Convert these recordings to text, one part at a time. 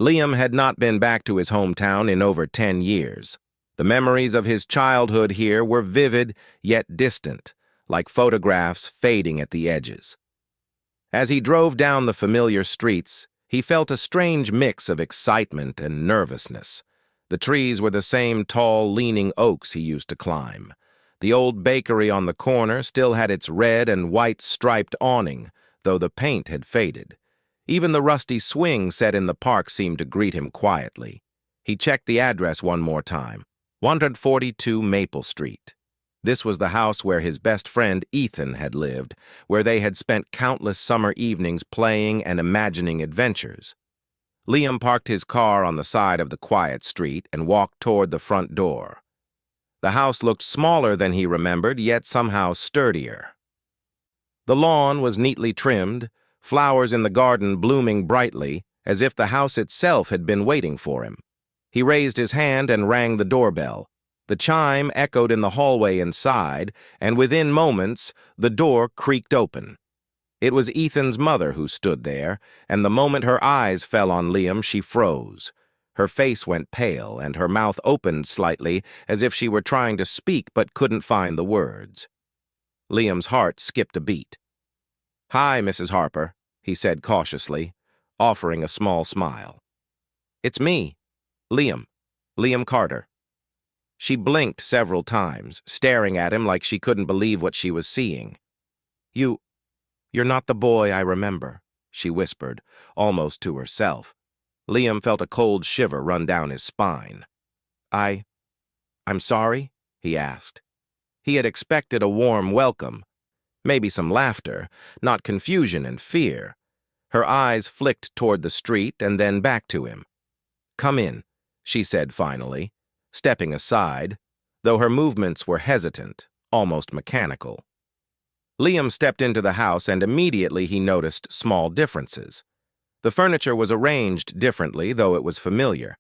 Liam had not been back to his hometown in over 10 years. The memories of his childhood here were vivid yet distant, like photographs fading at the edges. As he drove down the familiar streets, he felt a strange mix of excitement and nervousness. The trees were the same tall, leaning oaks he used to climb. The old bakery on the corner still had its red and white striped awning, though the paint had faded. Even the rusty swing set in the park seemed to greet him quietly. He checked the address one more time. 142 Maple Street. This was the house where his best friend Ethan had lived, where they had spent countless summer evenings playing and imagining adventures. Liam parked his car on the side of the quiet street and walked toward the front door. The house looked smaller than he remembered, yet somehow sturdier. The lawn was neatly trimmed, flowers in the garden blooming brightly, as if the house itself had been waiting for him. He raised his hand and rang the doorbell. The chime echoed in the hallway inside, and within moments, the door creaked open. It was Ethan's mother who stood there, and the moment her eyes fell on Liam, she froze. Her face went pale, and her mouth opened slightly, as if she were trying to speak but couldn't find the words. Liam's heart skipped a beat. "Hi, Mrs. Harper," he said cautiously, offering a small smile. "It's me, Liam Carter." She blinked several times, staring at him like she couldn't believe what she was seeing. You're not the boy I remember," she whispered, almost to herself. Liam felt a cold shiver run down his spine. I'm sorry?" he asked. He had expected a warm welcome, maybe some laughter, not confusion and fear. Her eyes flicked toward the street and then back to him. "Come in," she said finally, stepping aside, though her movements were hesitant, almost mechanical. Liam stepped into the house and immediately he noticed small differences. The furniture was arranged differently, though it was familiar.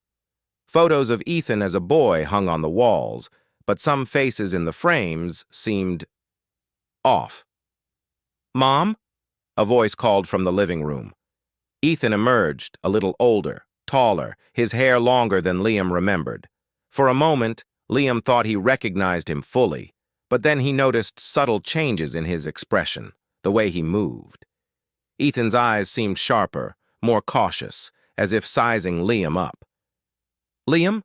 Photos of Ethan as a boy hung on the walls, but some faces in the frames seemed off. "Mom?" a voice called from the living room. Ethan emerged, a little older, taller, his hair longer than Liam remembered. For a moment, Liam thought he recognized him fully, but then he noticed subtle changes in his expression, the way he moved. Ethan's eyes seemed sharper, more cautious, as if sizing Liam up. "Liam?"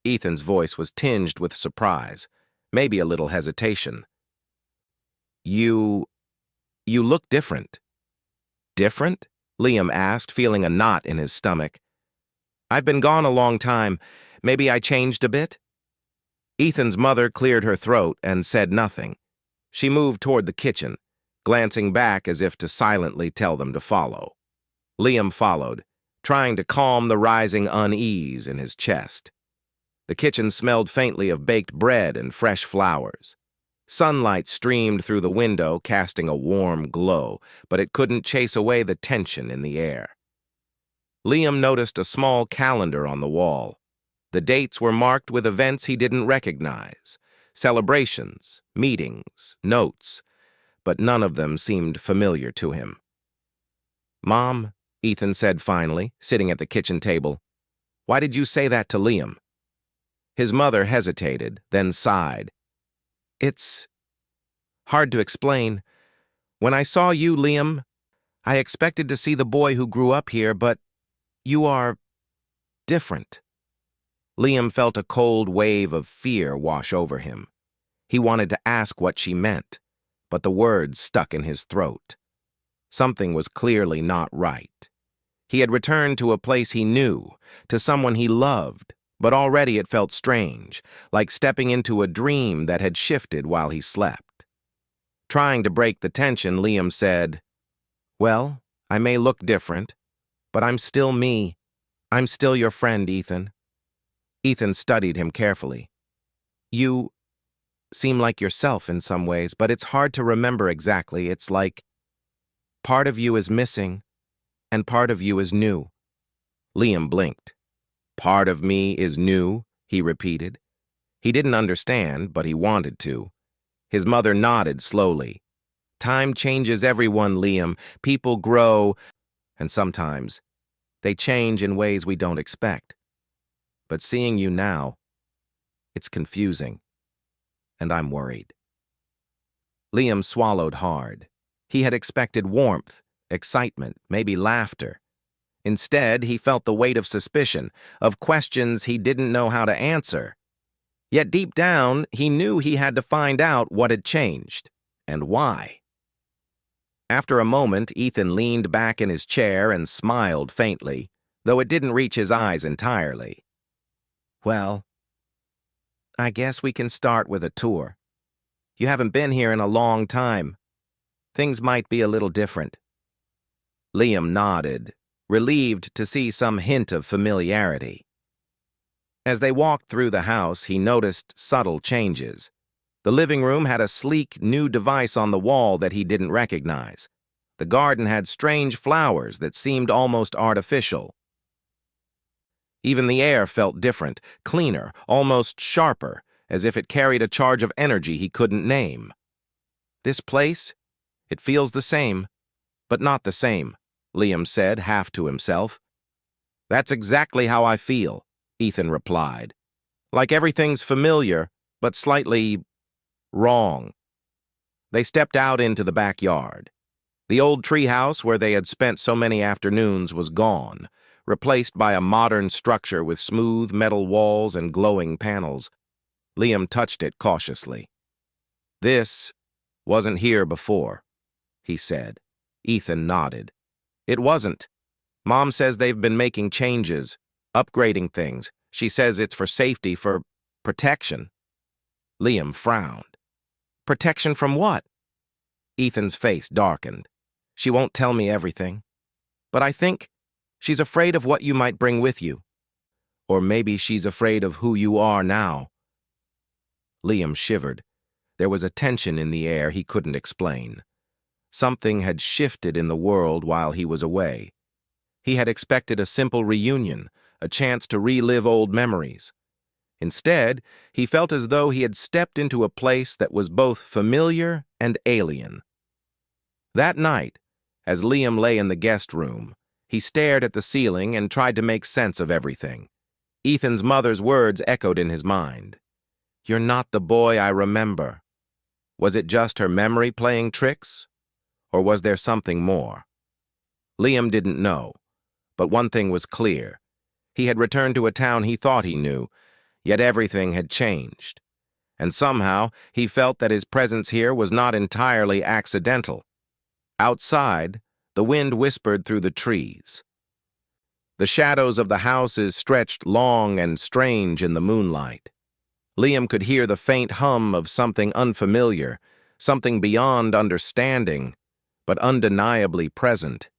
Ethan's voice was tinged with surprise, maybe a little hesitation. You look different." "Different?" Liam asked, feeling a knot in his stomach. "I've been gone a long time. Maybe I changed a bit?" Ethan's mother cleared her throat and said nothing. She moved toward the kitchen, glancing back as if to silently tell them to follow. Liam followed, trying to calm the rising unease in his chest. The kitchen smelled faintly of baked bread and fresh flowers. Sunlight streamed through the window, casting a warm glow, but it couldn't chase away the tension in the air. Liam noticed a small calendar on the wall. The dates were marked with events he didn't recognize, celebrations, meetings, notes, but none of them seemed familiar to him. "Mom," Ethan said finally, sitting at the kitchen table, "why did you say that to Liam?" His mother hesitated, then sighed. "It's hard to explain. When I saw you, Liam, I expected to see the boy who grew up here, but you are different." Liam felt a cold wave of fear wash over him. He wanted to ask what she meant, but the words stuck in his throat. Something was clearly not right. He had returned to a place he knew, to someone he loved, but already it felt strange, like stepping into a dream that had shifted while he slept. Trying to break the tension, Liam said, "Well, I may look different, but I'm still me. I'm still your friend, Ethan." Ethan studied him carefully. "You seem like yourself in some ways, but it's hard to remember exactly. It's like part of you is missing, and part of you is new." Liam blinked. "Part of me is new," he repeated. He didn't understand, but he wanted to. His mother nodded slowly. "Time changes everyone, Liam. People grow, and sometimes They change in ways we don't expect. But seeing you now, it's confusing, and I'm worried." Liam swallowed hard. He had expected warmth, excitement, maybe laughter. Instead, he felt the weight of suspicion, of questions he didn't know how to answer. Yet deep down, he knew he had to find out what had changed, and why. After a moment, Ethan leaned back in his chair and smiled faintly, though it didn't reach his eyes entirely. "Well, I guess we can start with a tour. You haven't been here in a long time. Things might be a little different." Liam nodded, relieved to see some hint of familiarity. As they walked through the house, he noticed subtle changes. The living room had a sleek, new device on the wall that he didn't recognize. The garden had strange flowers that seemed almost artificial. Even the air felt different, cleaner, almost sharper, as if it carried a charge of energy he couldn't name. "This place? It feels the same, but not the same," Liam said, half to himself. "That's exactly how I feel," Ethan replied. "Like everything's familiar, but slightly wrong." They stepped out into the backyard. The old treehouse where they had spent so many afternoons was gone, replaced by a modern structure with smooth metal walls and glowing panels. Liam touched it cautiously. "This wasn't here before," he said. Ethan nodded. "It wasn't. Mom says they've been making changes, upgrading things. She says it's for safety, for protection." Liam frowned. "Protection from what?" Ethan's face darkened. "She won't tell me everything. But I think she's afraid of what you might bring with you. Or maybe she's afraid of who you are now." Liam shivered. There was a tension in the air he couldn't explain. Something had shifted in the world while he was away. He had expected a simple reunion, a chance to relive old memories. Instead, he felt as though he had stepped into a place that was both familiar and alien. That night, as Liam lay in the guest room, he stared at the ceiling and tried to make sense of everything. Ethan's mother's words echoed in his mind. "You're not the boy I remember." Was it just her memory playing tricks? Or was there something more? Liam didn't know, but one thing was clear. He had returned to a town he thought he knew, yet everything had changed. And somehow, he felt that his presence here was not entirely accidental. Outside, the wind whispered through the trees. The shadows of the houses stretched long and strange in the moonlight. Liam could hear the faint hum of something unfamiliar, something beyond understanding, but undeniably present.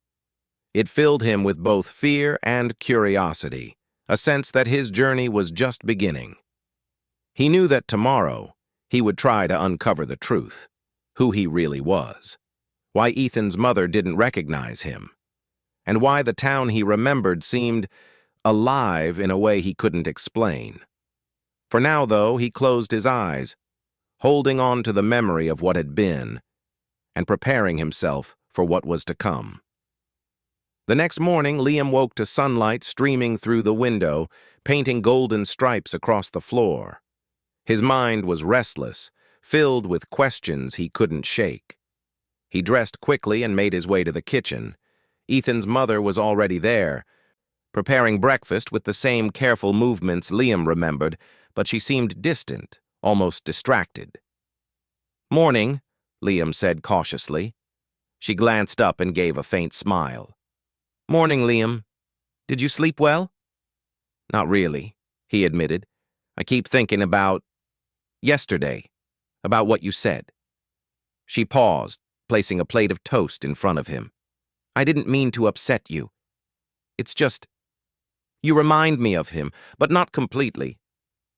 It filled him with both fear and curiosity, a sense that his journey was just beginning. He knew that tomorrow he would try to uncover the truth, who he really was, why Ethan's mother didn't recognize him, and why the town he remembered seemed alive in a way he couldn't explain. For now, though, he closed his eyes, holding on to the memory of what had been, and preparing himself for what was to come. The next morning, Liam woke to sunlight streaming through the window, painting golden stripes across the floor. His mind was restless, filled with questions he couldn't shake. He dressed quickly and made his way to the kitchen. Ethan's mother was already there, preparing breakfast with the same careful movements Liam remembered, but she seemed distant, almost distracted. "Morning," Liam said cautiously. She glanced up and gave a faint smile. "Morning, Liam. Did you sleep well?" "Not really," he admitted. "I keep thinking about yesterday, about what you said." She paused, placing a plate of toast in front of him. "I didn't mean to upset you. It's just, you remind me of him, but not completely.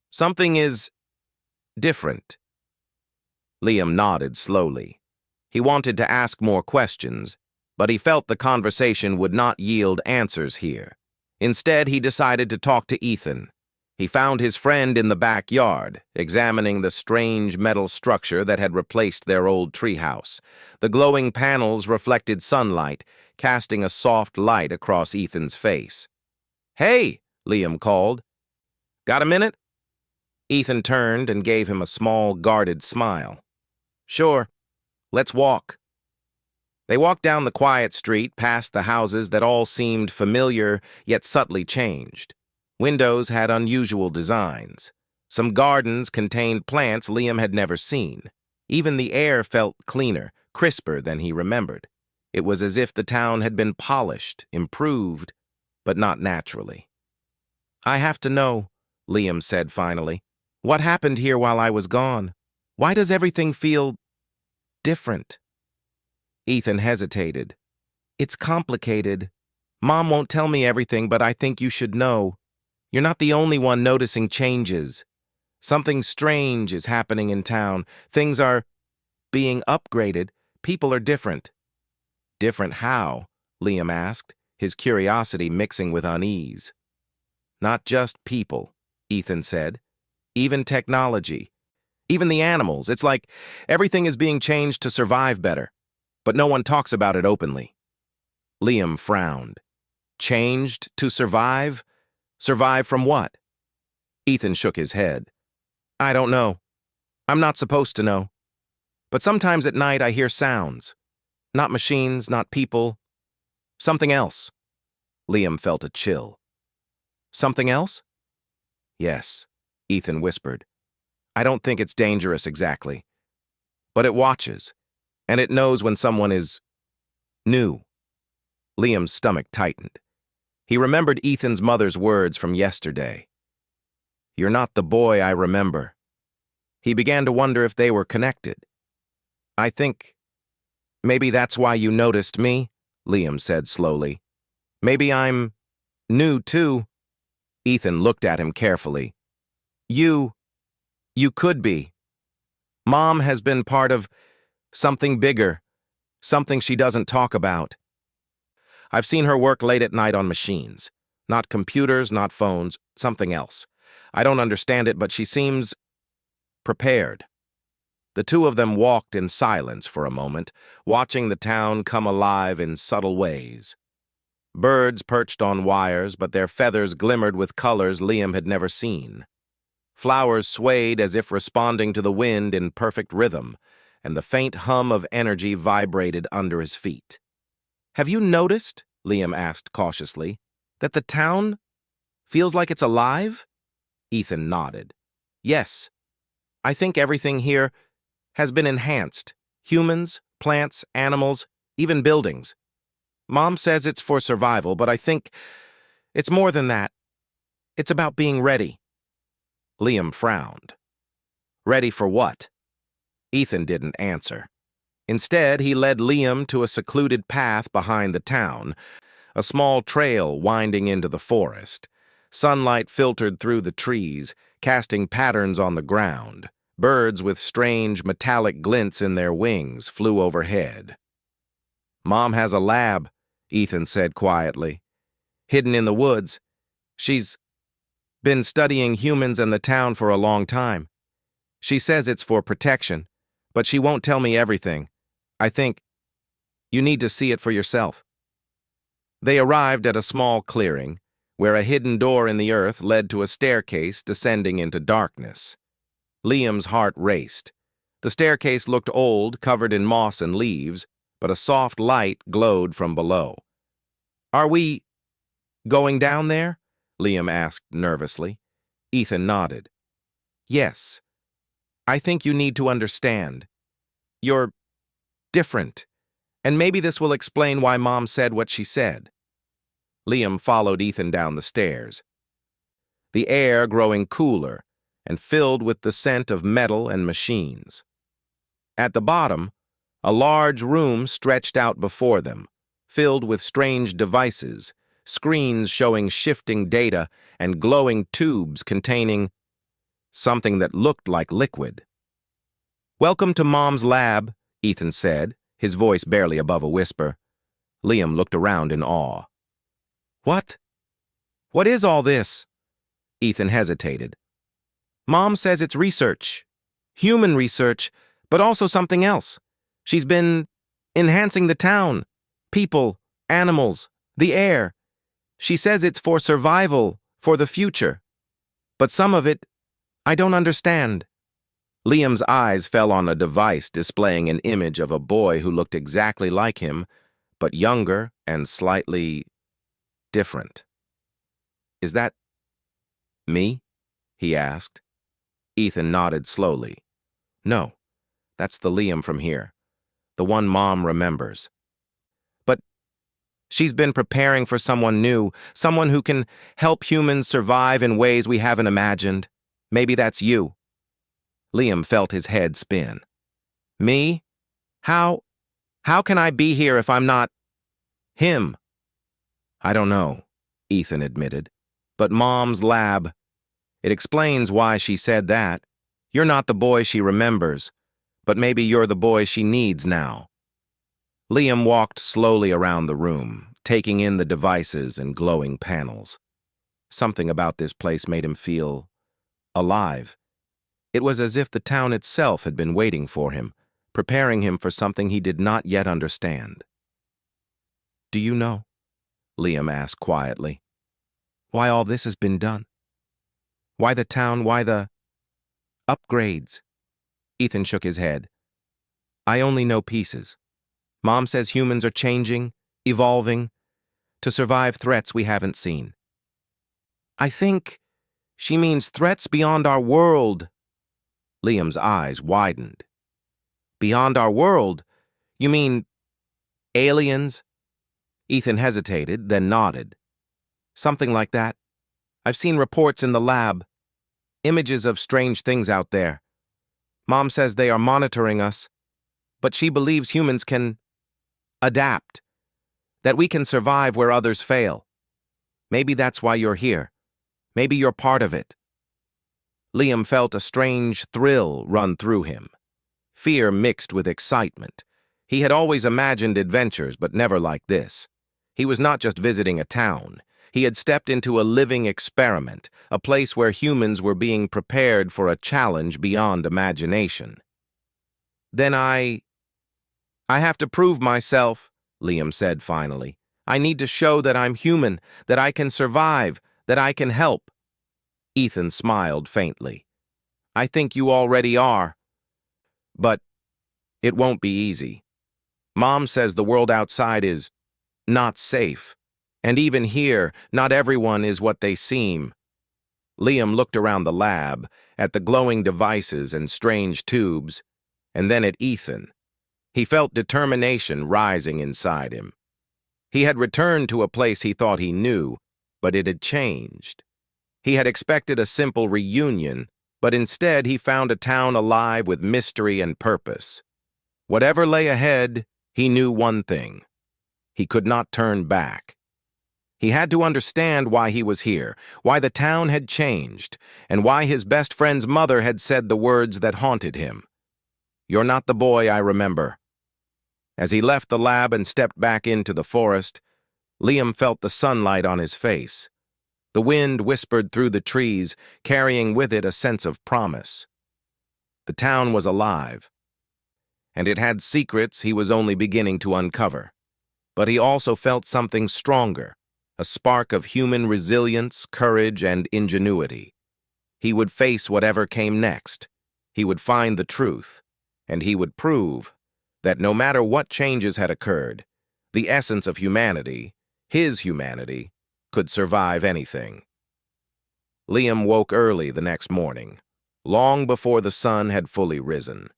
Something is different." Liam nodded slowly. He wanted to ask more questions, but he felt the conversation would not yield answers here. Instead, he decided to talk to Ethan. He found his friend in the backyard, examining the strange metal structure that had replaced their old treehouse. The glowing panels reflected sunlight, casting a soft light across Ethan's face. "Hey," Liam called. "Got a minute?" Ethan turned and gave him a small, guarded smile. "Sure. Let's walk." They walked down the quiet street, past the houses that all seemed familiar yet subtly changed. Windows had unusual designs. Some gardens contained plants Liam had never seen. Even the air felt cleaner, crisper than he remembered. It was as if the town had been polished, improved, but not naturally. "I have to know," Liam said finally. "What happened here while I was gone? Why does everything feel different?" Ethan hesitated. "It's complicated. Mom won't tell me everything, but I think you should know. You're not the only one noticing changes. Something strange is happening in town. Things are being upgraded. People are different." "Different how?" Liam asked, his curiosity mixing with unease. "Not just people," Ethan said. "Even technology. Even the animals. It's like everything is being changed to survive better. But no one talks about it openly." Liam frowned. "Changed to survive? Survive from what?" Ethan shook his head. "I don't know. I'm not supposed to know. But sometimes at night I hear sounds. Not machines, not people. Something else." Liam felt a chill. "Something else?" "Yes," Ethan whispered. "I don't think it's dangerous exactly. But it watches, and it knows when someone is new." Liam's stomach tightened. He remembered Ethan's mother's words from yesterday. "You're not the boy I remember." He began to wonder if they were connected. "I think maybe that's why you noticed me," Liam said slowly. "Maybe I'm new too." Ethan looked at him carefully. You could be. Mom has been part of something bigger, something she doesn't talk about. I've seen her work late at night on machines. Not computers, not phones, something else. I don't understand it, but she seems prepared." The two of them walked in silence for a moment, watching the town come alive in subtle ways. Birds perched on wires, but their feathers glimmered with colors Liam had never seen. Flowers swayed as if responding to the wind in perfect rhythm, and the faint hum of energy vibrated under his feet. "Have you noticed," Liam asked cautiously, "that the town feels like it's alive?" Ethan nodded. "Yes. I think everything here has been enhanced. Humans, plants, animals, even buildings. Mom says it's for survival, but I think it's more than that. It's about being ready." Liam frowned. "Ready for what?" Ethan didn't answer. Instead, he led Liam to a secluded path behind the town, a small trail winding into the forest. Sunlight filtered through the trees, casting patterns on the ground. Birds with strange metallic glints in their wings flew overhead. "Mom has a lab," Ethan said quietly. "Hidden in the woods. She's been studying humans and the town for a long time. She says it's for protection, but she won't tell me everything. I think you need to see it for yourself." They arrived at a small clearing, where a hidden door in the earth led to a staircase descending into darkness. Liam's heart raced. The staircase looked old, covered in moss and leaves, but a soft light glowed from below. "Are we going down there?" Liam asked nervously. Ethan nodded. "Yes. I think you need to understand. You're different, and maybe this will explain why Mom said what she said." Liam followed Ethan down the stairs, the air growing cooler and filled with the scent of metal and machines. At the bottom, a large room stretched out before them, filled with strange devices, screens showing shifting data and glowing tubes containing something that looked like liquid. "Welcome to Mom's lab," Ethan said, his voice barely above a whisper. Liam looked around in awe. What is all this?" Ethan hesitated. Mom says it's research. Human research, but also something else. She's been enhancing the town, people, animals, the air. She says it's for survival, for the future. But some of it, I don't understand. Liam's eyes fell on a device displaying an image of a boy who looked exactly like him, but younger and slightly different. Is that me? He asked. Ethan nodded slowly. No, that's the Liam from here, the one Mom remembers. But she's been preparing for someone new, someone who can help humans survive in ways we haven't imagined. Maybe that's you. Liam felt his head spin. Me? How can I be here if I'm not him? I don't know, Ethan admitted. But Mom's lab, it explains why she said that. You're not the boy she remembers, but maybe you're the boy she needs now. Liam walked slowly around the room, taking in the devices and glowing panels. Something about this place made him feel alive. It was as if the town itself had been waiting for him, preparing him for something he did not yet understand. Do you know, Liam asked quietly, why all this has been done? Why the town, why the upgrades? Ethan shook his head. I only know pieces. Mom says humans are changing, evolving, to survive threats we haven't seen. I think she means threats beyond our world. Liam's eyes widened. Beyond our world? You mean aliens? Ethan hesitated, then nodded. Something like that. I've seen reports in the lab. Images of strange things out there. Mom says they are monitoring us, but she believes humans can adapt, that we can survive where others fail. Maybe that's why you're here. Maybe you're part of it. Liam felt a strange thrill run through him. Fear mixed with excitement. He had always imagined adventures, but never like this. He was not just visiting a town. He had stepped into a living experiment, a place where humans were being prepared for a challenge beyond imagination. Then I have to prove myself, Liam said finally. I need to show that I'm human, that I can survive, that I can help. Ethan smiled faintly. I think you already are. But it won't be easy. Mom says the world outside is not safe. And even here, not everyone is what they seem. Liam looked around the lab, at the glowing devices and strange tubes, and then at Ethan. He felt determination rising inside him. He had returned to a place he thought he knew, but it had changed. He had expected a simple reunion, but instead he found a town alive with mystery and purpose. Whatever lay ahead, he knew one thing. He could not turn back. He had to understand why he was here, why the town had changed, and why his best friend's mother had said the words that haunted him. You're not the boy I remember. As he left the lab and stepped back into the forest, Liam felt the sunlight on his face. The wind whispered through the trees, carrying with it a sense of promise. The town was alive, and it had secrets he was only beginning to uncover. But he also felt something stronger, a spark of human resilience, courage, and ingenuity. He would face whatever came next. He would find the truth, and he would prove that no matter what changes had occurred, the essence of humanity, his humanity, could survive anything. Liam woke early the next morning, long before the sun had fully risen.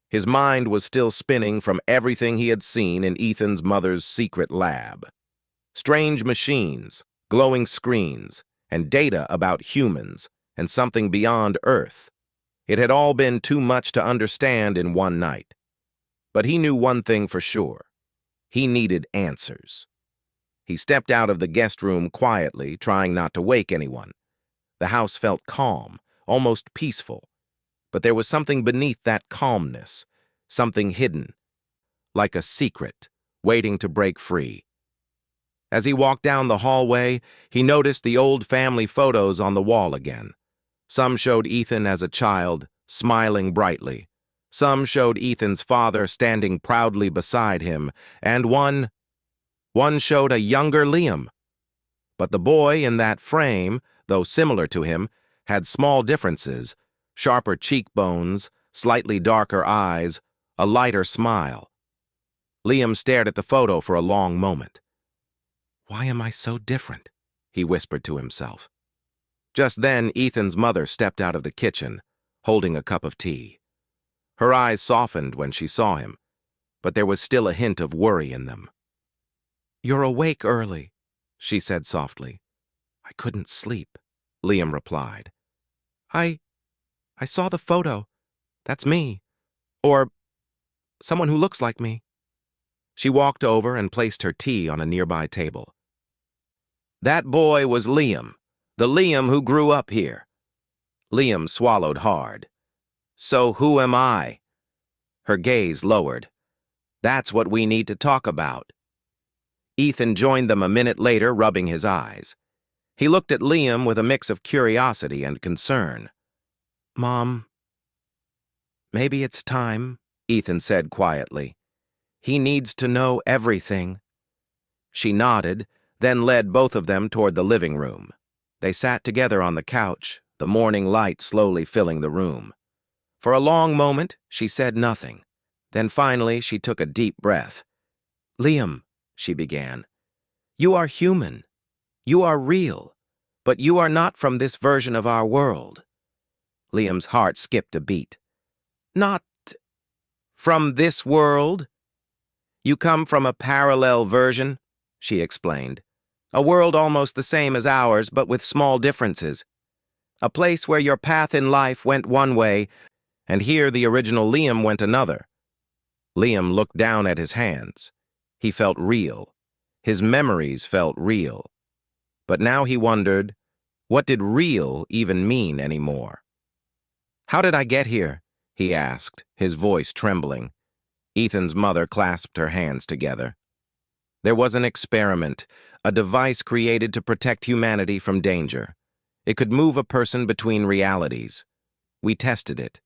His mind was still spinning from everything he had seen in Ethan's mother's secret lab. Strange machines, glowing screens, and data about humans and something beyond Earth. It had all been too much to understand in one night. But he knew one thing for sure. He needed answers. He stepped out of the guest room quietly, trying not to wake anyone. The house felt calm, almost peaceful. But there was something beneath that calmness, something hidden, like a secret, waiting to break free. As he walked down the hallway, he noticed the old family photos on the wall again. Some showed Ethan as a child, smiling brightly. Some showed Ethan's father standing proudly beside him, and one showed a younger Liam. But the boy in that frame, though similar to him, had small differences: sharper cheekbones, slightly darker eyes, a lighter smile. Liam stared at the photo for a long moment. "Why am I so different?" he whispered to himself. Just then, Ethan's mother stepped out of the kitchen, holding a cup of tea. Her eyes softened when she saw him, but there was still a hint of worry in them. "You're awake early," she said softly. "I couldn't sleep," Liam replied. I saw the photo. That's me. Or someone who looks like me." She walked over and placed her tea on a nearby table. That boy was Liam, the Liam who grew up here. Liam swallowed hard. "So who am I?" Her gaze lowered. "That's what we need to talk about." Ethan joined them a minute later, rubbing his eyes. He looked at Liam with a mix of curiosity and concern. "Mom, maybe it's time," Ethan said quietly. "He needs to know everything." She nodded, then led both of them toward the living room. They sat together on the couch, the morning light slowly filling the room. For a long moment, she said nothing. Then finally, she took a deep breath. "Liam," she began, "you are human. You are real. But you are not from this version of our world." Liam's heart skipped a beat. "Not from this world?" "You come from a parallel version," she explained. "A world almost the same as ours, but with small differences. A place where your path in life went one way, and here the original Liam went another." Liam looked down at his hands. He felt real. His memories felt real. But now he wondered, what did real even mean anymore? "How did I get here?" he asked, his voice trembling. Ethan's mother clasped her hands together. "There was an experiment, a device created to protect humanity from danger. It could move a person between realities. We tested it,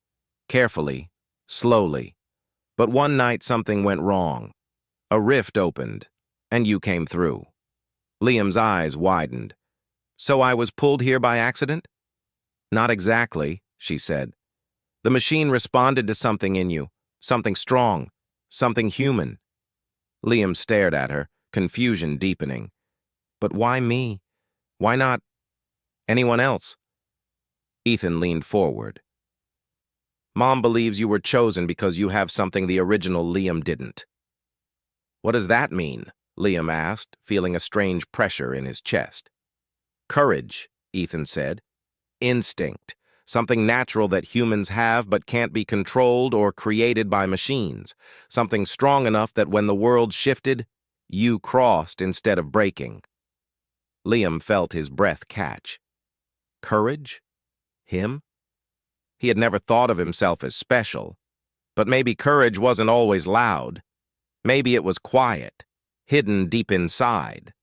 carefully, slowly. But one night something went wrong. A rift opened, and you came through." Liam's eyes widened. "So I was pulled here by accident?" "Not exactly," she said. "The machine responded to something in you, something strong, something human." Liam stared at her, confusion deepening. "But why me? Why not anyone else?" Ethan leaned forward. "Mom believes you were chosen because you have something the original Liam didn't." "What does that mean?" Liam asked, feeling a strange pressure in his chest. "Courage," Ethan said. "Instinct. Something natural that humans have but can't be controlled or created by machines. Something strong enough that when the world shifted, you crossed instead of breaking." Liam felt his breath catch. Courage? Him? He had never thought of himself as special. But maybe courage wasn't always loud. Maybe it was quiet, hidden deep inside.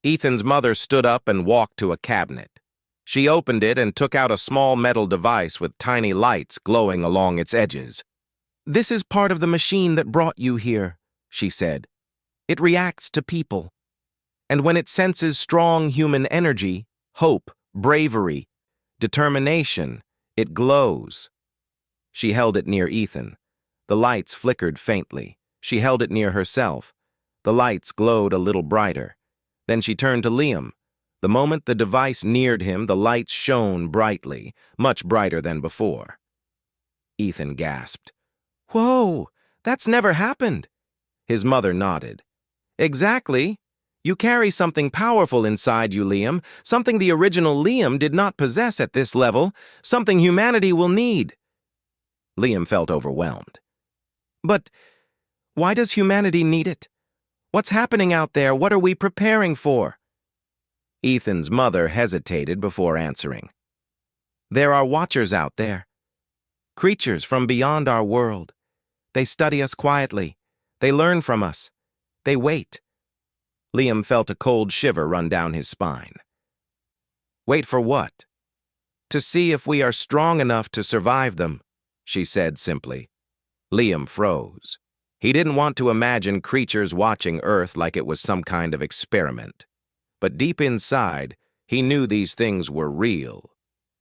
Ethan's mother stood up and walked to a cabinet. She opened it and took out a small metal device with tiny lights glowing along its edges. "This is part of the machine that brought you here," she said. "It reacts to people. And when it senses strong human energy, hope, bravery, determination, it glows." She held it near Ethan. The lights flickered faintly. She held it near herself. The lights glowed a little brighter. Then she turned to Liam. The moment the device neared him, the lights shone brightly, much brighter than before. Ethan gasped. "Whoa, that's never happened." His mother nodded. "Exactly. You carry something powerful inside you, Liam, something the original Liam did not possess at this level, something humanity will need." Liam felt overwhelmed. "But why does humanity need it? What's happening out there? What are we preparing for?" Ethan's mother hesitated before answering. "There are watchers out there. Creatures from beyond our world. They study us quietly. They learn from us. They wait. Liam felt a cold shiver run down his spine. Wait for what? To see if we are strong enough to survive them, she said simply. Liam froze. He didn't want to imagine creatures watching Earth like it was some kind of experiment. But deep inside, he knew these things were real.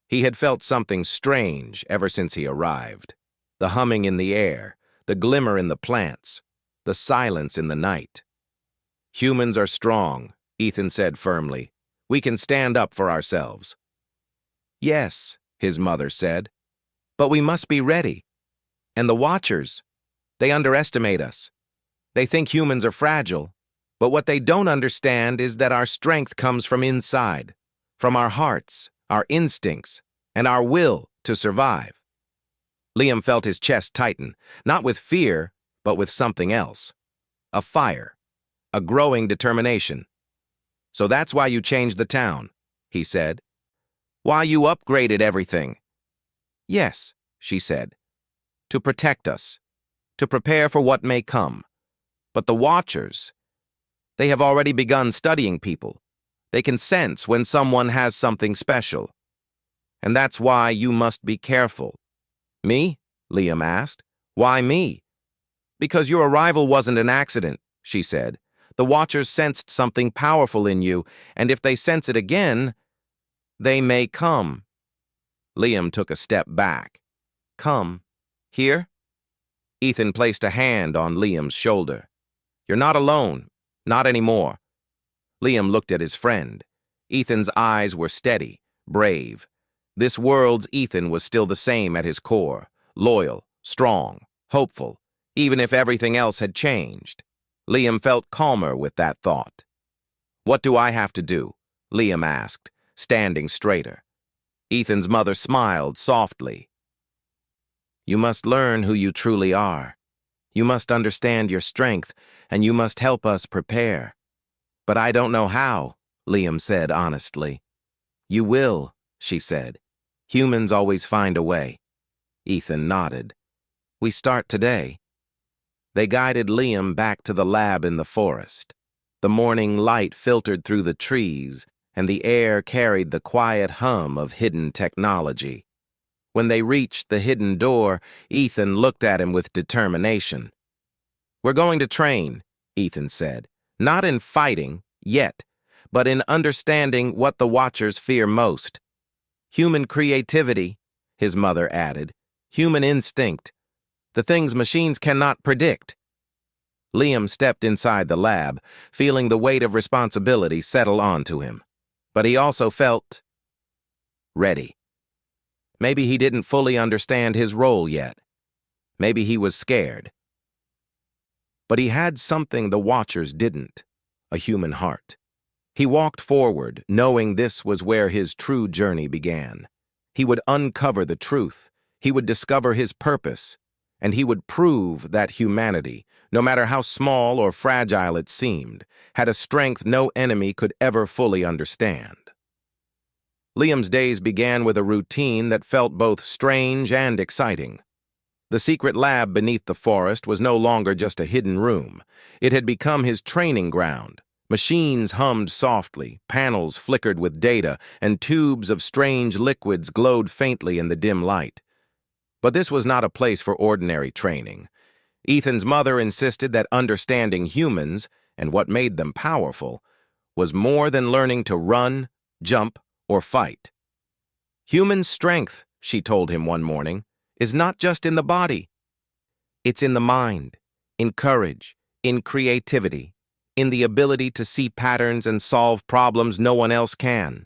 He had felt something strange ever since he arrived. The humming in the air, the glimmer in the plants, the silence in the night. Humans are strong, Ethan said firmly. We can stand up for ourselves. Yes, his mother said, but we must be ready. And the Watchers, they underestimate us. They think humans are fragile, but what they don't understand is that our strength comes from inside, from our hearts, our instincts, and our will to survive. Liam felt his chest tighten, not with fear, but with something else. A fire, a growing determination. So that's why you changed the town, he said. Why you upgraded everything. Yes, she said. To protect us, to prepare for what may come. But the Watchers, they have already begun studying people. They can sense when someone has something special. And that's why you must be careful. Me? Liam asked. Why me? Because your arrival wasn't an accident, she said. The Watchers sensed something powerful in you, and if they sense it again, they may come. Liam took a step back. Come. Here? Ethan placed a hand on Liam's shoulder. You're not alone. Not anymore. Liam looked at his friend. Ethan's eyes were steady, brave. This world's Ethan was still the same at his core, loyal, strong, hopeful, even if everything else had changed. Liam felt calmer with that thought. What do I have to do? Liam asked, standing straighter. Ethan's mother smiled softly. You must learn who you truly are. You must understand your strength, and you must help us prepare. But I don't know how, Liam said honestly. You will, she said. Humans always find a way. Ethan nodded. We start today. They guided Liam back to the lab in the forest. The morning light filtered through the trees, and the air carried the quiet hum of hidden technology. When they reached the hidden door, Ethan looked at him with determination. We're going to train, Ethan said. Not in fighting, yet, but in understanding what the Watchers fear most. Human creativity, his mother added. Human instinct. The things machines cannot predict. Liam stepped inside the lab, feeling the weight of responsibility settle onto him. But he also felt ready. Maybe he didn't fully understand his role yet. Maybe he was scared. But he had something the Watchers didn't, a human heart. He walked forward, knowing this was where his true journey began. He would uncover the truth, he would discover his purpose, and he would prove that humanity, no matter how small or fragile it seemed, had a strength no enemy could ever fully understand. Liam's days began with a routine that felt both strange and exciting. The secret lab beneath the forest was no longer just a hidden room. It had become his training ground. Machines hummed softly, panels flickered with data, and tubes of strange liquids glowed faintly in the dim light. But this was not a place for ordinary training. Ethan's mother insisted that understanding humans, and what made them powerful, was more than learning to run, jump, or fight. Human strength, she told him one morning, is not just in the body. It's in the mind, in courage, in creativity, in the ability to see patterns and solve problems no one else can.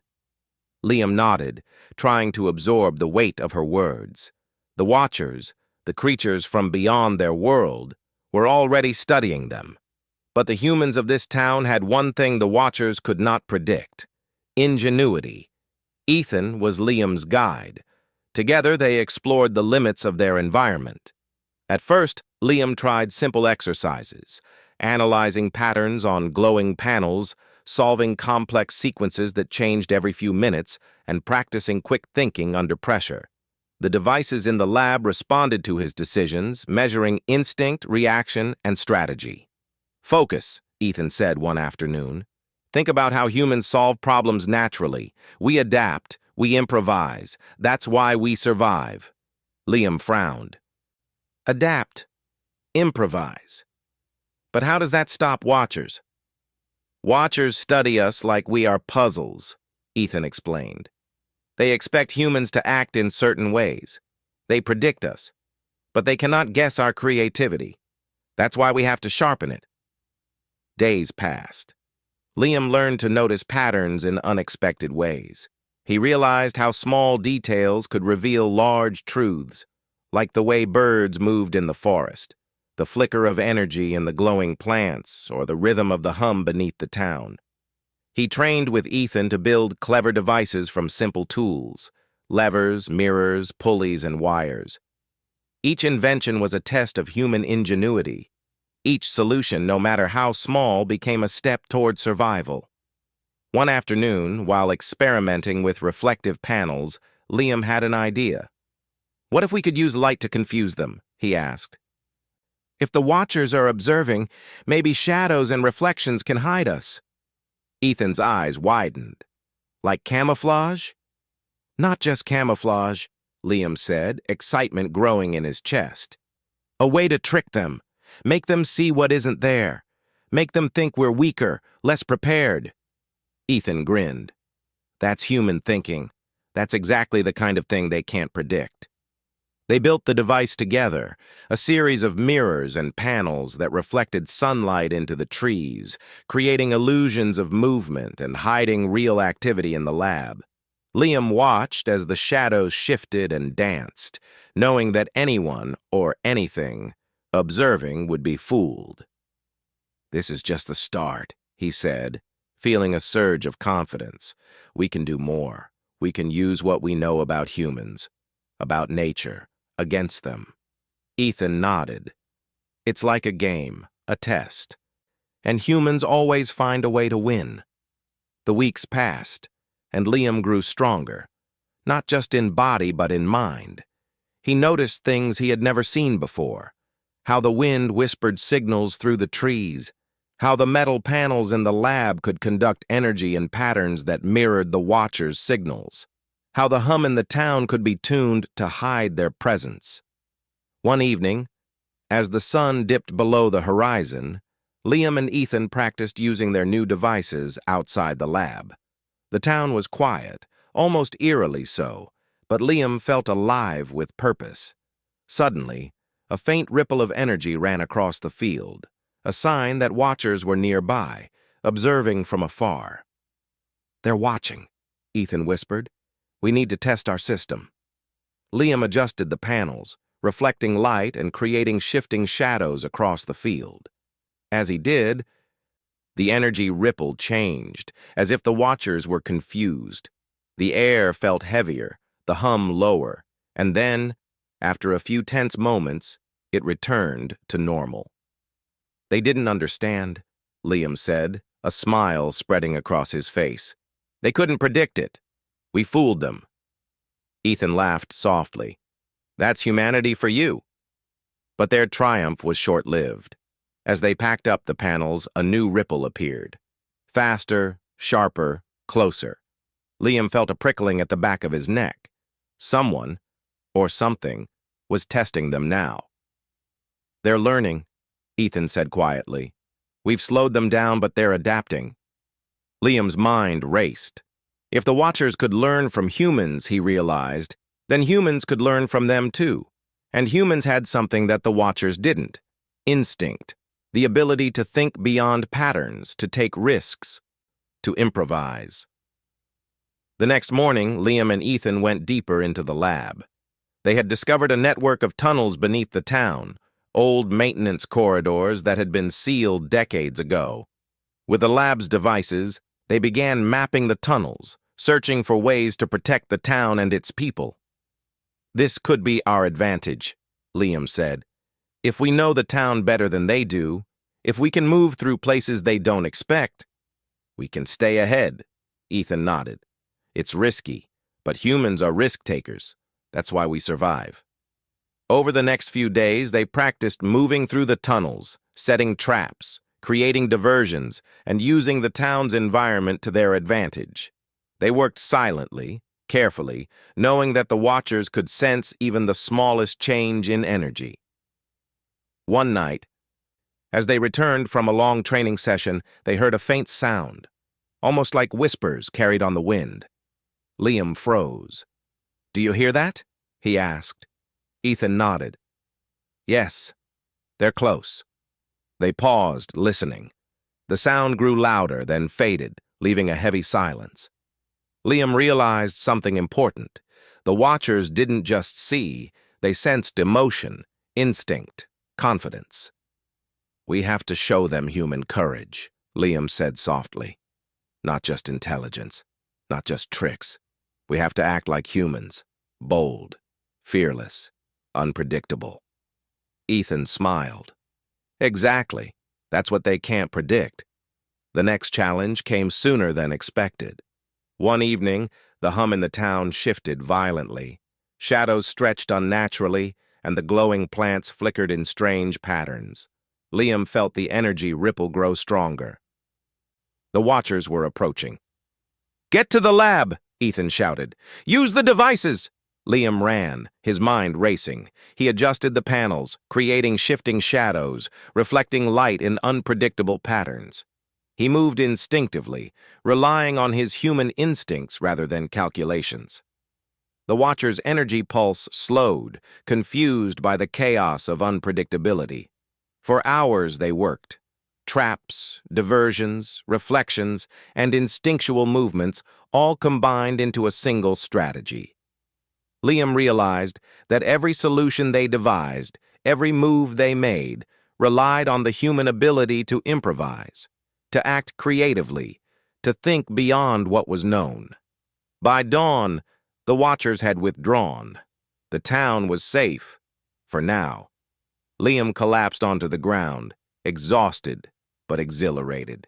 Liam nodded, trying to absorb the weight of her words. The Watchers, the creatures from beyond their world, were already studying them. But the humans of this town had one thing the Watchers could not predict: ingenuity. Ethan was Liam's guide. Together they explored the limits of their environment. At first, Liam tried simple exercises, analyzing patterns on glowing panels, solving complex sequences that changed every few minutes, and practicing quick thinking under pressure. The devices in the lab responded to his decisions, measuring instinct, reaction, and strategy. Focus, Ethan said one afternoon. Think about how humans solve problems naturally. We adapt, we improvise. That's why we survive. Liam frowned. Adapt, improvise. But how does that stop watchers? Watchers study us like we are puzzles, Ethan explained. They expect humans to act in certain ways. They predict us, but they cannot guess our creativity. That's why we have to sharpen it. Days passed. Liam learned to notice patterns in unexpected ways. He realized how small details could reveal large truths, like the way birds moved in the forest, the flicker of energy in the glowing plants, or the rhythm of the hum beneath the town. He trained with Ethan to build clever devices from simple tools, levers, mirrors, pulleys, and wires. Each invention was a test of human ingenuity. Each solution, no matter how small, became a step toward survival. One afternoon, while experimenting with reflective panels, Liam had an idea. What if we could use light to confuse them? He asked. If the watchers are observing, maybe shadows and reflections can hide us. Ethan's eyes widened. Like camouflage? Not just camouflage, Liam said, excitement growing in his chest. A way to trick them. Make them see what isn't there. Make them think we're weaker, less prepared. Ethan grinned. That's human thinking. That's exactly the kind of thing they can't predict. They built the device together, a series of mirrors and panels that reflected sunlight into the trees, creating illusions of movement and hiding real activity in the lab. Liam watched as the shadows shifted and danced, knowing that anyone, or anything, observing would be fooled. This is just the start, he said, feeling a surge of confidence. We can do more. We can use what we know about humans, about nature, against them. Ethan nodded. It's like a game, a test. And humans always find a way to win. The weeks passed, and Liam grew stronger, not just in body but in mind. He noticed things he had never seen before. How the wind whispered signals through the trees, how the metal panels in the lab could conduct energy in patterns that mirrored the watchers' signals, how the hum in the town could be tuned to hide their presence. One evening, as the sun dipped below the horizon, Liam and Ethan practiced using their new devices outside the lab. The town was quiet, almost eerily so, but Liam felt alive with purpose. Suddenly, a faint ripple of energy ran across the field, a sign that watchers were nearby, observing from afar. They're watching, Ethan whispered. We need to test our system. Liam adjusted the panels, reflecting light and creating shifting shadows across the field. As he did, the energy ripple changed, as if the watchers were confused. The air felt heavier, the hum lower, and then, after a few tense moments, it returned to normal. They didn't understand, Liam said, a smile spreading across his face. They couldn't predict it. We fooled them. Ethan laughed softly. That's humanity for you. But their triumph was short-lived. As they packed up the panels, a new ripple appeared. Faster, sharper, closer. Liam felt a prickling at the back of his neck. Someone, or something, was testing them now. They're learning, Ethan said quietly. We've slowed them down, but they're adapting. Liam's mind raced. If the Watchers could learn from humans, he realized, then humans could learn from them too. And humans had something that the Watchers didn't. Instinct. The ability to think beyond patterns, to take risks, to improvise. The next morning, Liam and Ethan went deeper into the lab. They had discovered a network of tunnels beneath the town, old maintenance corridors that had been sealed decades ago. With the lab's devices, they began mapping the tunnels, searching for ways to protect the town and its people. This could be our advantage, Liam said. If we know the town better than they do, if we can move through places they don't expect, we can stay ahead. Ethan nodded. It's risky, but humans are risk takers. That's why we survive. Over the next few days, they practiced moving through the tunnels, setting traps, creating diversions and using the town's environment to their advantage. They worked silently, carefully, knowing that the watchers could sense even the smallest change in energy. One night, as they returned from a long training session, they heard a faint sound, almost like whispers carried on the wind. Liam froze. "Do you hear that?" he asked. Ethan nodded. "Yes, they're close." They paused, listening. The sound grew louder, then faded, leaving a heavy silence. Liam realized something important. The watchers didn't just see, they sensed emotion, instinct, confidence. "We have to show them human courage," Liam said softly. "Not just intelligence, not just tricks. We have to act like humans, bold, fearless, unpredictable." Ethan smiled. "Exactly. That's what they can't predict." The next challenge came sooner than expected. One evening, the hum in the town shifted violently. Shadows stretched unnaturally, and the glowing plants flickered in strange patterns. Liam felt the energy ripple grow stronger. The watchers were approaching. "Get to the lab!" Ethan shouted. "Use the devices!" Liam ran, his mind racing. He adjusted the panels, creating shifting shadows, reflecting light in unpredictable patterns. He moved instinctively, relying on his human instincts rather than calculations. The watcher's energy pulse slowed, confused by the chaos of unpredictability. For hours they worked. Traps, diversions, reflections, and instinctual movements all combined into a single strategy. Liam realized that every solution they devised, every move they made, relied on the human ability to improvise, to act creatively, to think beyond what was known. By dawn, the watchers had withdrawn. The town was safe, for now. Liam collapsed onto the ground, exhausted but exhilarated.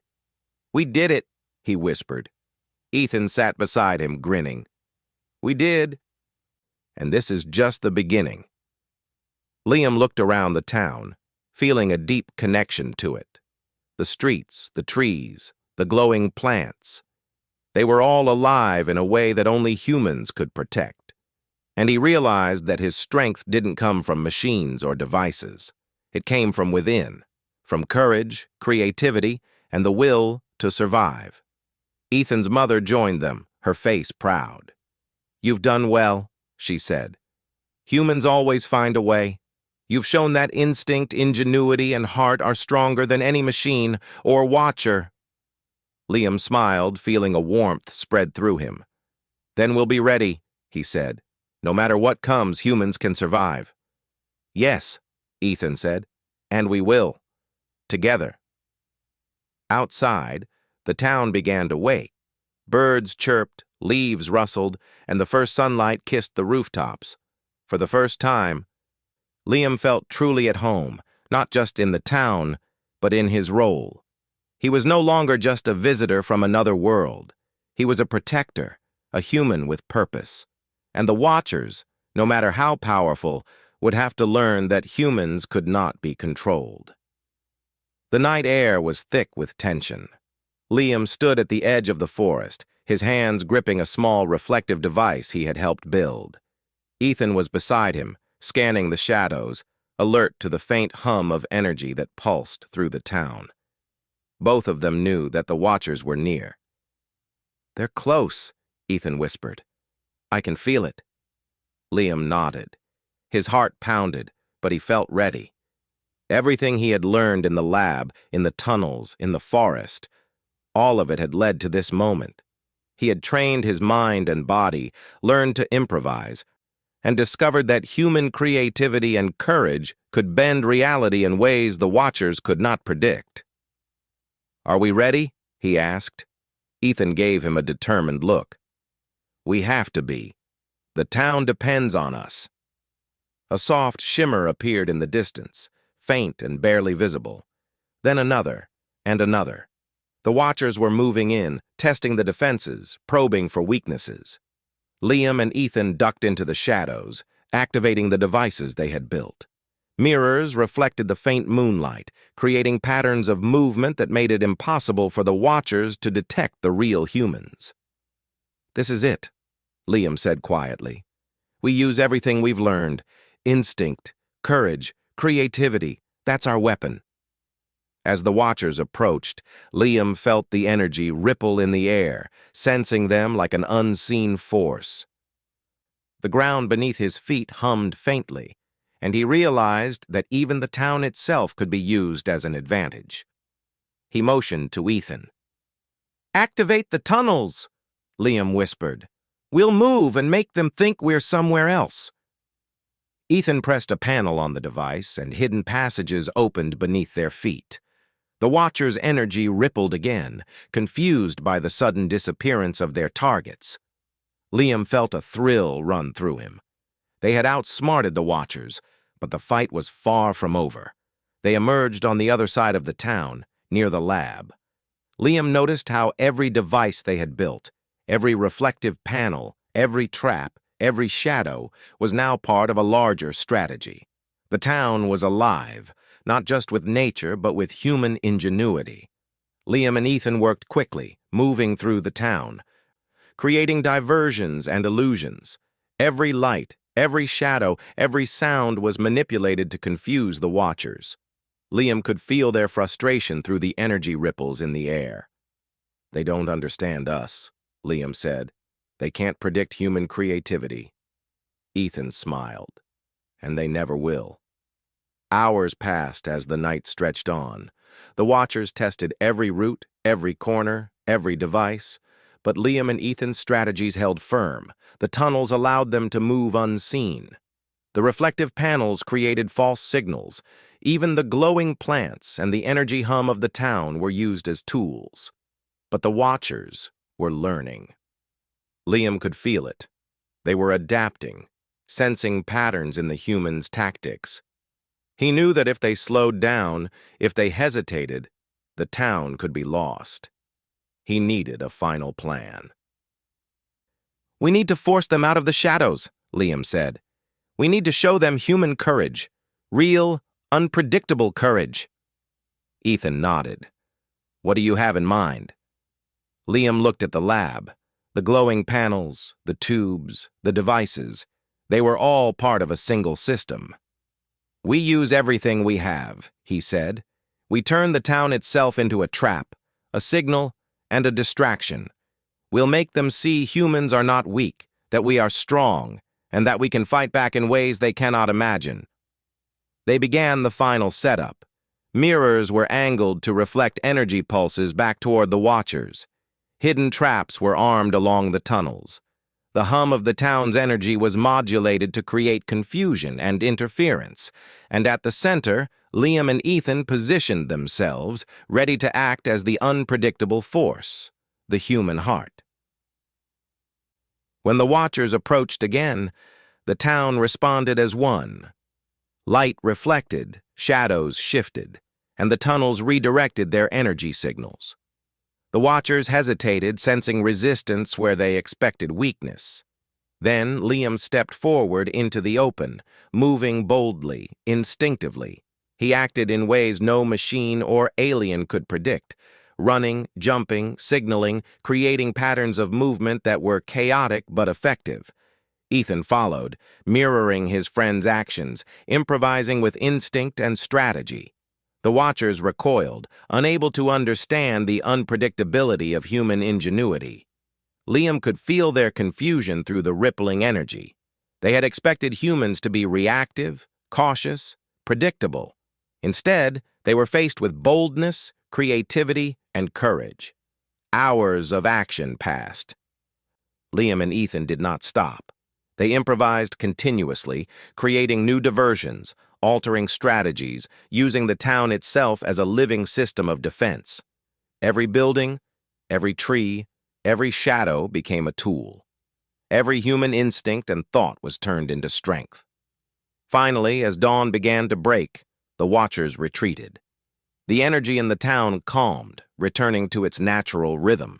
"We did it," he whispered. Ethan sat beside him, grinning. "We did. And this is just the beginning." Liam looked around the town, feeling a deep connection to it. The streets, the trees, the glowing plants. They were all alive in a way that only humans could protect. And he realized that his strength didn't come from machines or devices. It came from within, from courage, creativity, and the will to survive. Ethan's mother joined them, her face proud. "You've done well," she said. "Humans always find a way. You've shown that instinct, ingenuity, and heart are stronger than any machine or watcher." Liam smiled, feeling a warmth spread through him. "Then we'll be ready," he said. "No matter what comes, humans can survive." "Yes," Ethan said, "and we will. Together." Outside, the town began to wake. Birds chirped, leaves rustled, and the first sunlight kissed the rooftops. For the first time, Liam felt truly at home, not just in the town, but in his role. He was no longer just a visitor from another world. He was a protector, a human with purpose. And the watchers, no matter how powerful, would have to learn that humans could not be controlled. The night air was thick with tension. Liam stood at the edge of the forest, his hands gripping a small reflective device he had helped build. Ethan was beside him, scanning the shadows, alert to the faint hum of energy that pulsed through the town. Both of them knew that the watchers were near. "They're close," Ethan whispered. "I can feel it." Liam nodded. His heart pounded, but he felt ready. Everything he had learned in the lab, in the tunnels, in the forest, all of it had led to this moment. He had trained his mind and body, learned to improvise, and discovered that human creativity and courage could bend reality in ways the watchers could not predict. "Are we ready?" he asked. Ethan gave him a determined look. "We have to be. The town depends on us." A soft shimmer appeared in the distance, faint and barely visible. Then another, and another. The watchers were moving in, testing the defenses, probing for weaknesses. Liam and Ethan ducked into the shadows, activating the devices they had built. Mirrors reflected the faint moonlight, creating patterns of movement that made it impossible for the watchers to detect the real humans. "This is it," Liam said quietly. "We use everything we've learned. Instinct, courage, creativity. That's our weapon." As the watchers approached, Liam felt the energy ripple in the air, sensing them like an unseen force. The ground beneath his feet hummed faintly, and he realized that even the town itself could be used as an advantage. He motioned to Ethan. "Activate the tunnels," Liam whispered. "We'll move and make them think we're somewhere else." Ethan pressed a panel on the device, and hidden passages opened beneath their feet. The Watchers' energy rippled again, confused by the sudden disappearance of their targets. Liam felt a thrill run through him. They had outsmarted the Watchers, but the fight was far from over. They emerged on the other side of the town, near the lab. Liam noticed how every device they had built, every reflective panel, every trap, every shadow, was now part of a larger strategy. The town was alive, not just with nature, but with human ingenuity. Liam and Ethan worked quickly, moving through the town, creating diversions and illusions. Every light, every shadow, every sound was manipulated to confuse the Watchers. Liam could feel their frustration through the energy ripples in the air. "They don't understand us," Liam said. "They can't predict human creativity." Ethan smiled. "And they never will." Hours passed as the night stretched on. The Watchers tested every route, every corner, every device, but Liam and Ethan's strategies held firm. The tunnels allowed them to move unseen. The reflective panels created false signals. Even the glowing plants and the energy hum of the town were used as tools. But the Watchers were learning. Liam could feel it. They were adapting, sensing patterns in the humans' tactics. He knew that if they slowed down, if they hesitated, the town could be lost. He needed a final plan. "We need to force them out of the shadows," Liam said. "We need to show them human courage, real, unpredictable courage." Ethan nodded. "What do you have in mind?" Liam looked at the lab. The glowing panels, the tubes, the devices, they were all part of a single system. "We use everything we have," he said. "We turn the town itself into a trap, a signal, and a distraction. We'll make them see humans are not weak, that we are strong, and that we can fight back in ways they cannot imagine." They began the final setup. Mirrors were angled to reflect energy pulses back toward the Watchers. Hidden traps were armed along the tunnels. The hum of the town's energy was modulated to create confusion and interference, and at the center, Liam and Ethan positioned themselves, ready to act as the unpredictable force, the human heart. When the Watchers approached again, the town responded as one. Light reflected, shadows shifted, and the tunnels redirected their energy signals. The Watchers hesitated, sensing resistance where they expected weakness. Then Liam stepped forward into the open, moving boldly, instinctively. He acted in ways no machine or alien could predict, running, jumping, signaling, creating patterns of movement that were chaotic but effective. Ethan followed, mirroring his friend's actions, improvising with instinct and strategy. The Watchers recoiled, unable to understand the unpredictability of human ingenuity. Liam could feel their confusion through the rippling energy. They had expected humans to be reactive, cautious, predictable. Instead, they were faced with boldness, creativity, and courage. Hours of action passed. Liam and Ethan did not stop. They improvised continuously, creating new diversions, altering strategies, using the town itself as a living system of defense. Every building, every tree, every shadow became a tool. Every human instinct and thought was turned into strength. Finally, as dawn began to break, the Watchers retreated. The energy in the town calmed, returning to its natural rhythm.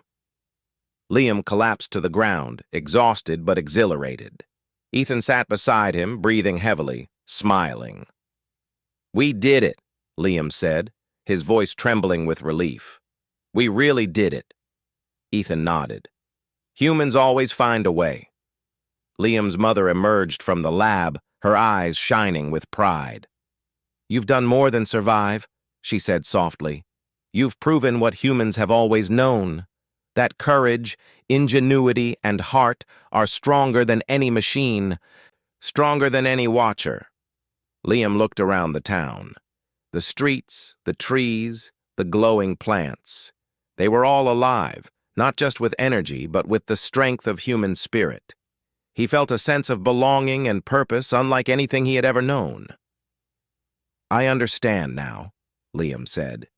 Liam collapsed to the ground, exhausted but exhilarated. Ethan sat beside him, breathing heavily, smiling. "We did it," Liam said, his voice trembling with relief. "We really did it." Ethan nodded. "Humans always find a way." Liam's mother emerged from the lab, her eyes shining with pride. "You've done more than survive," she said softly. "You've proven what humans have always known, that courage, ingenuity, and heart are stronger than any machine, stronger than any watcher." Liam looked around the town. The streets, the trees, the glowing plants. They were all alive, not just with energy, but with the strength of human spirit. He felt a sense of belonging and purpose unlike anything he had ever known. "I understand now," Liam said.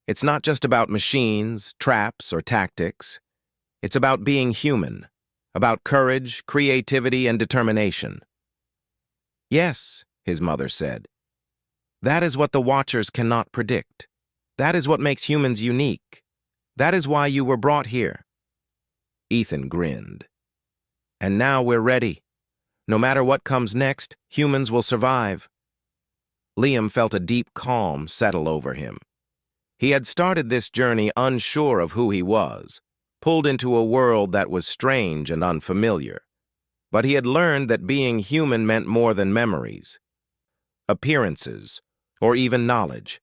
"It's not just about machines, traps, or tactics. It's about being human, about courage, creativity, and determination." "Yes," his mother said. "That is what the Watchers cannot predict. That is what makes humans unique. That is why you were brought here." Ethan grinned. "And now we're ready. No matter what comes next, humans will survive." Liam felt a deep calm settle over him. He had started this journey unsure of who he was, pulled into a world that was strange and unfamiliar. But he had learned that being human meant more than memories, appearances, or even knowledge.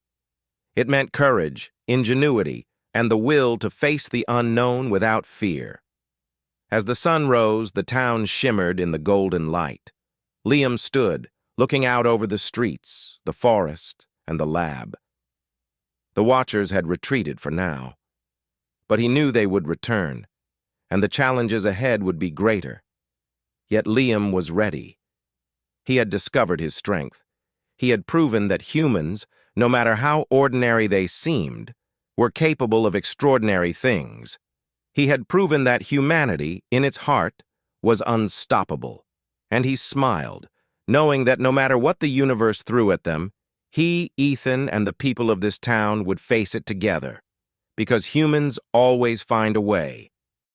It meant courage, ingenuity, and the will to face the unknown without fear. As the sun rose, the town shimmered in the golden light. Liam stood, looking out over the streets, the forest, and the lab. The Watchers had retreated for now. But he knew they would return, and the challenges ahead would be greater. Yet Liam was ready. He had discovered his strength. He had proven that humans, no matter how ordinary they seemed, were capable of extraordinary things. He had proven that humanity, in its heart, was unstoppable. And he smiled, knowing that no matter what the universe threw at them, he, Ethan, and the people of this town would face it together. Because humans always find a way.